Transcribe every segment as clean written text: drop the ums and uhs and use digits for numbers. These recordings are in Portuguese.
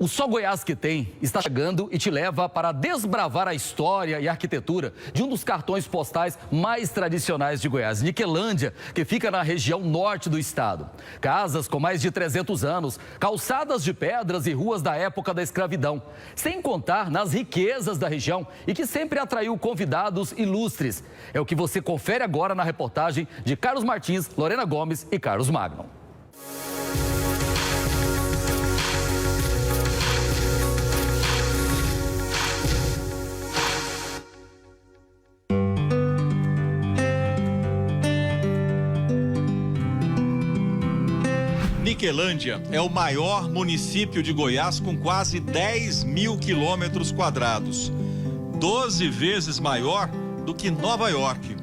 O Só Goiás que Tem está chegando e te leva para desbravar a história e a arquitetura de um dos cartões postais mais tradicionais de Goiás, Niquelândia, que fica na região norte do estado. Casas com mais de 300 anos, calçadas de pedras e ruas da época da escravidão, sem contar nas riquezas da região e que sempre atraiu convidados ilustres. É o que você confere agora na reportagem de Carlos Martins, Lorena Gomes e Carlos Magno. Niquelândia é o maior município de Goiás com quase 10 mil quilômetros quadrados, 12 vezes maior do que Nova York.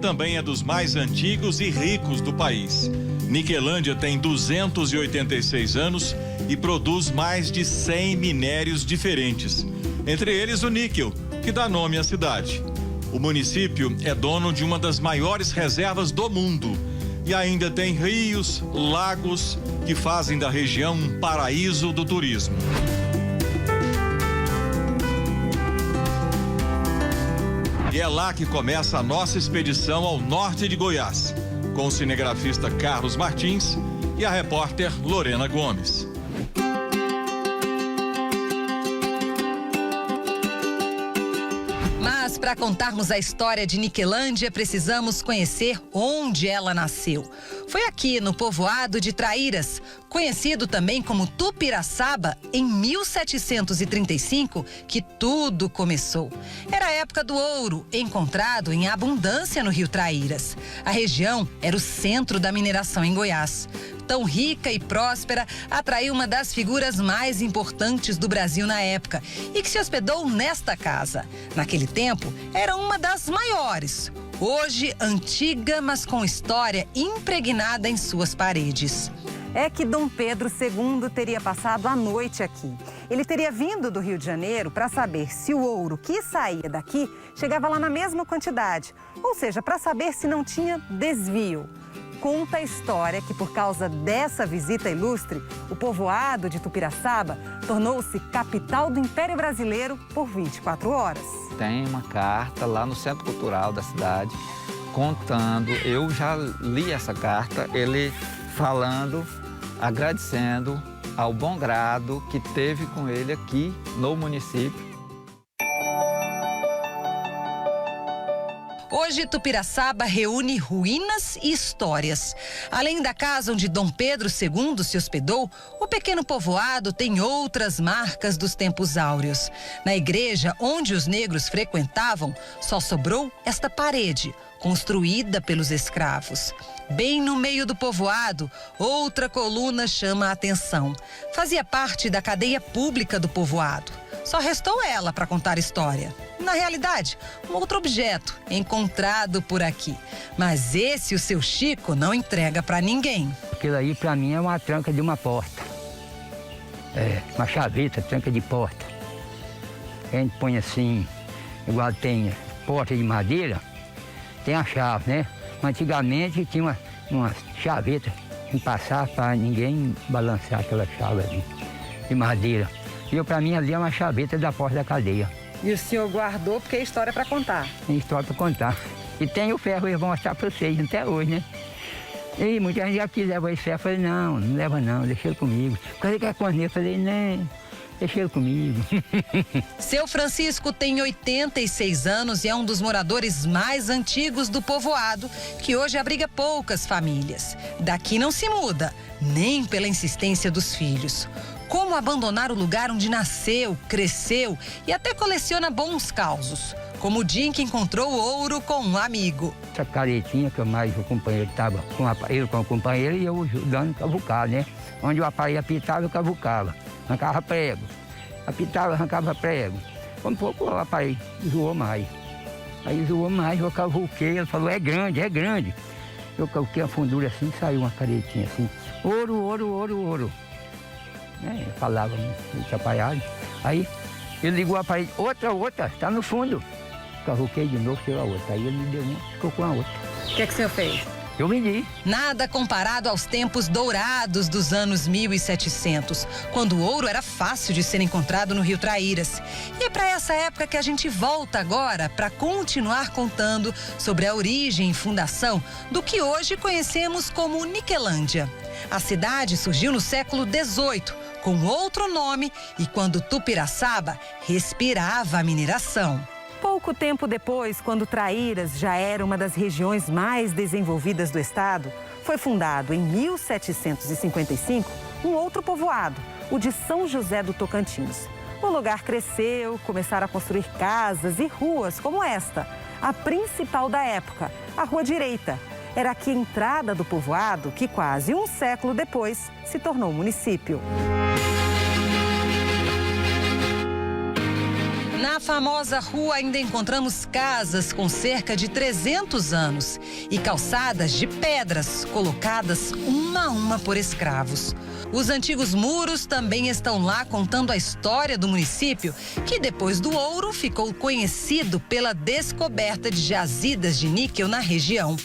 Também é dos mais antigos e ricos do país. Niquelândia tem 286 anos e produz mais de 100 minérios diferentes, entre eles o níquel, que dá nome à cidade. O município é dono de uma das maiores reservas do mundo e ainda tem rios, lagos que fazem da região um paraíso do turismo. E é lá que começa a nossa expedição ao norte de Goiás, com o cinegrafista Carlos Martins e a repórter Lorena Gomes. Mas para contarmos a história de Niquelândia, precisamos conhecer onde ela nasceu. Foi aqui no povoado de Traíras, conhecido também como Tupiraçaba, em 1735, que tudo começou. Era a época do ouro, encontrado em abundância no rio Traíras. A região era o centro da mineração em Goiás. Tão rica e próspera, atraiu uma das figuras mais importantes do Brasil na época e que se hospedou nesta casa. Naquele tempo, era uma das maiores. Hoje, antiga, mas com história impregnada em suas paredes. É que Dom Pedro II teria passado a noite aqui. Ele teria vindo do Rio de Janeiro para saber se o ouro que saía daqui chegava lá na mesma quantidade, ou seja, para saber se não tinha desvio. Conta a história que, por causa dessa visita ilustre, o povoado de Tupiraçaba tornou-se capital do Império Brasileiro por 24 horas. Tem uma carta lá no Centro Cultural da cidade contando, eu já li essa carta, ele falando, agradecendo ao bom grado que teve com ele aqui no município. Hoje, Tupiraçaba reúne ruínas e histórias. Além da casa onde Dom Pedro II se hospedou, o pequeno povoado tem outras marcas dos tempos áureos. Na igreja onde os negros frequentavam, só sobrou esta parede, construída pelos escravos. Bem no meio do povoado, outra coluna chama a atenção. Fazia parte da cadeia pública do povoado. Só restou ela para contar história. Na realidade, um outro objeto encontrado por aqui. Mas esse o seu Chico não entrega para ninguém. Aquilo aí para mim é uma tranca de uma porta. É, uma chaveta, tranca de porta. A gente põe assim, igual tem porta de madeira, tem a chave, né? Antigamente tinha uma chaveta em passar para ninguém balançar aquela chave ali, de madeira. E para mim ali é uma chaveta da porta da cadeia. E o senhor guardou porque é história para contar? Tem história para contar. E tem o ferro, eu vou mostrar para vocês até hoje, né? E muita gente já quis levar esse ferro. Eu falei, não, não leva não, deixa ele comigo. Cadê que é com ele? Eu falei, não, deixa ele comigo. Seu Francisco tem 86 anos e é um dos moradores mais antigos do povoado, que hoje abriga poucas famílias. Daqui não se muda, nem pela insistência dos filhos. Como abandonar o lugar onde nasceu, cresceu e até coleciona bons causos, como o dia em que encontrou ouro com um amigo. Essa caretinha que mais o companheiro estava com o companheiro e eu ajudando a cavucar, né? Onde o aparelho apitava, eu cavucava, arrancava prego. Apitava, arrancava prego. Como pouco o aparelho zoou mais. Aí zoou mais, eu cavuquei, ele falou, é grande, é grande. Eu cavuquei a fundura assim, saiu uma caretinha assim, ouro, ouro, ouro, ouro. Eu falava muito atrapalhado. Aí ele ligou a parede, outra, está no fundo. Cavuquei de novo, tirou a outra. Aí ele me deu uma, ficou com a outra. O que é que o senhor fez? Eu vendi. Nada comparado aos tempos dourados dos anos 1700, quando o ouro era fácil de ser encontrado no Rio Traíras. E é para essa época que a gente volta agora para continuar contando sobre a origem e fundação do que hoje conhecemos como Niquelândia. A cidade surgiu no século XVIII, com outro nome e quando Tupiraçaba respirava a mineração. Pouco tempo depois, quando Traíras já era uma das regiões mais desenvolvidas do estado, foi fundado em 1755 um outro povoado, o de São José do Tocantins. O lugar cresceu, começaram a construir casas e ruas como esta, a principal da época, a Rua Direita. Era aqui a entrada do povoado que quase um século depois se tornou município. Na famosa rua ainda encontramos casas com cerca de 300 anos e calçadas de pedras colocadas uma a uma por escravos. Os antigos muros também estão lá contando a história do município, que depois do ouro ficou conhecido pela descoberta de jazidas de níquel na região.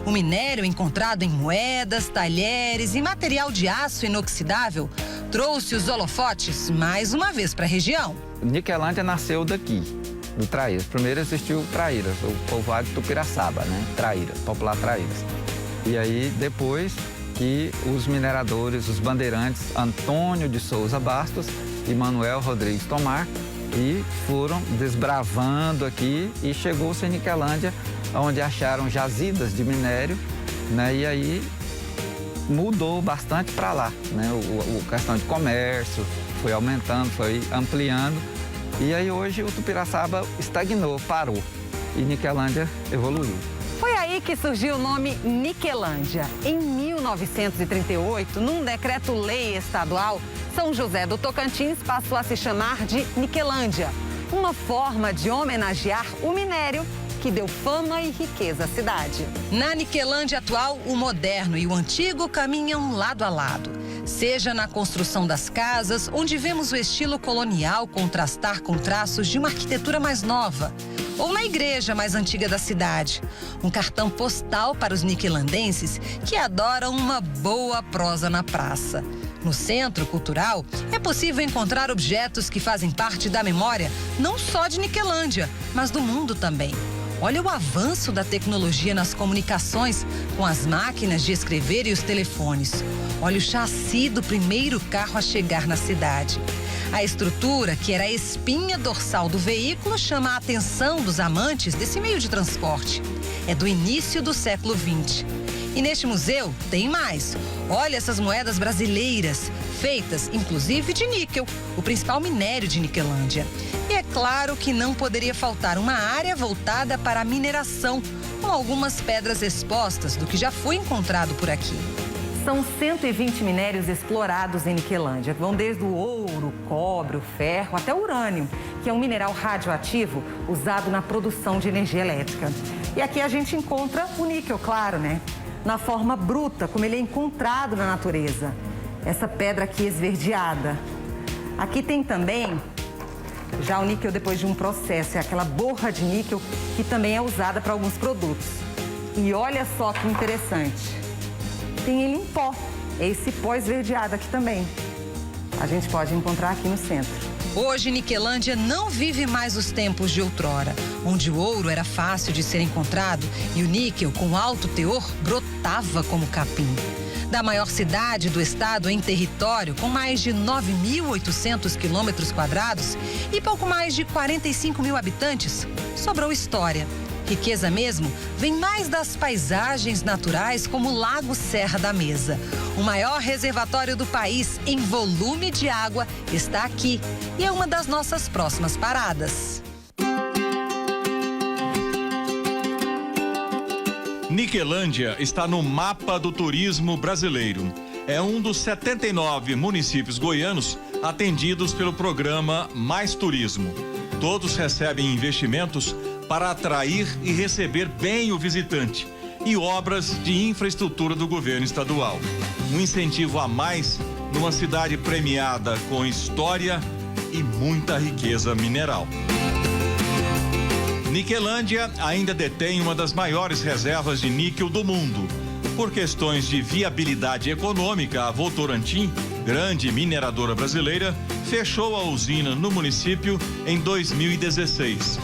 O minério encontrado em moedas, talheres e material de aço inoxidável trouxe os holofotes mais uma vez para a região. Niquelândia nasceu daqui, do Traíras. Primeiro existiu Traíras, o povoado de Tupiraçaba, né? Traíras, popular Traíras. E aí, depois que os mineradores, os bandeirantes Antônio de Souza Bastos e Manuel Rodrigues Tomar, e foram desbravando aqui e chegou-se em Niquelândia, onde acharam jazidas de minério, né? E aí mudou bastante para lá, né? O questão de comércio foi aumentando, foi ampliando. E aí hoje o Tupiraçaba estagnou, parou. E Niquelândia evoluiu. Foi aí que surgiu o nome Niquelândia. Em 1938, num decreto-lei estadual, São José do Tocantins passou a se chamar de Niquelândia, uma forma de homenagear o minério que deu fama e riqueza à cidade. Na Niquelândia atual, o moderno e o antigo caminham lado a lado. Seja na construção das casas, onde vemos o estilo colonial contrastar com traços de uma arquitetura mais nova, ou na igreja mais antiga da cidade. Um cartão postal para os niquelandenses que adoram uma boa prosa na praça. No Centro Cultural, é possível encontrar objetos que fazem parte da memória não só de Niquelândia, mas do mundo também. Olha o avanço da tecnologia nas comunicações, com as máquinas de escrever e os telefones. Olha o chassi do primeiro carro a chegar na cidade. A estrutura, que era a espinha dorsal do veículo, chama a atenção dos amantes desse meio de transporte. É do início do século XX. E neste museu tem mais. Olha essas moedas brasileiras, feitas inclusive de níquel, o principal minério de Niquelândia. E é claro que não poderia faltar uma área voltada para a mineração, com algumas pedras expostas do que já foi encontrado por aqui. São 120 minérios explorados em Niquelândia. Vão desde o ouro, o cobre, o ferro, até o urânio, que é um mineral radioativo usado na produção de energia elétrica. E aqui a gente encontra o níquel, claro, né? Na forma bruta, como ele é encontrado na natureza. Essa pedra aqui esverdeada. Aqui tem também já o níquel depois de um processo, é aquela borra de níquel que também é usada para alguns produtos. E olha só que interessante, tem ele em pó, esse pó esverdeado aqui também. A gente pode encontrar aqui no centro. Hoje, Niquelândia não vive mais os tempos de outrora, onde o ouro era fácil de ser encontrado e o níquel, com alto teor, brotava como capim. Da maior cidade do estado em território, com mais de 9.800 quilômetros quadrados e pouco mais de 45 mil habitantes, sobrou história. Riqueza mesmo vem mais das paisagens naturais como o Lago Serra da Mesa. O maior reservatório do país em volume de água está aqui e é uma das nossas próximas paradas. Niquelândia está no mapa do turismo brasileiro. É um dos 79 municípios goianos atendidos pelo programa Mais Turismo. Todos recebem investimentos para atrair e receber bem o visitante e obras de infraestrutura do governo estadual. Um incentivo a mais numa cidade premiada com história e muita riqueza mineral. Niquelândia ainda detém uma das maiores reservas de níquel do mundo. Por questões de viabilidade econômica, a Votorantim, grande mineradora brasileira, fechou a usina no município em 2016.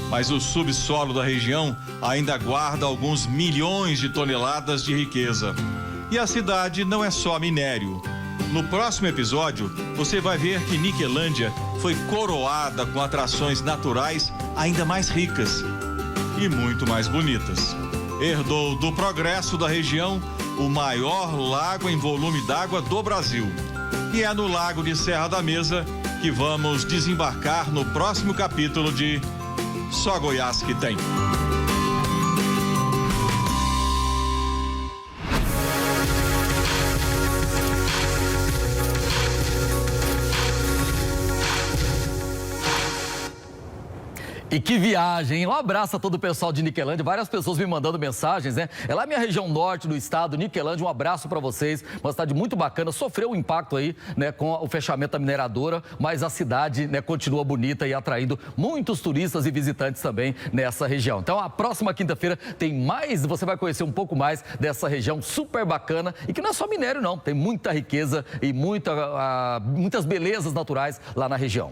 Mas o subsolo da região ainda guarda alguns milhões de toneladas de riqueza. E a cidade não é só minério. No próximo episódio, você vai ver que Niquelândia foi coroada com atrações naturais ainda mais ricas e muito mais bonitas. Herdou do progresso da região o maior lago em volume d'água do Brasil. E é no Lago de Serra da Mesa que vamos desembarcar no próximo capítulo de Só Goiás que Tem. E que viagem, hein? Um abraço a todo o pessoal de Niquelândia, várias pessoas me mandando mensagens, né? É lá minha região norte do estado, Niquelândia, um abraço para vocês, uma cidade muito bacana, sofreu um impacto aí, né, com o fechamento da mineradora, mas a cidade, né, continua bonita e atraindo muitos turistas e visitantes também nessa região. Então, a próxima quinta-feira tem mais, você vai conhecer um pouco mais dessa região super bacana e que não é só minério não, tem muita riqueza e muitas belezas naturais lá na região.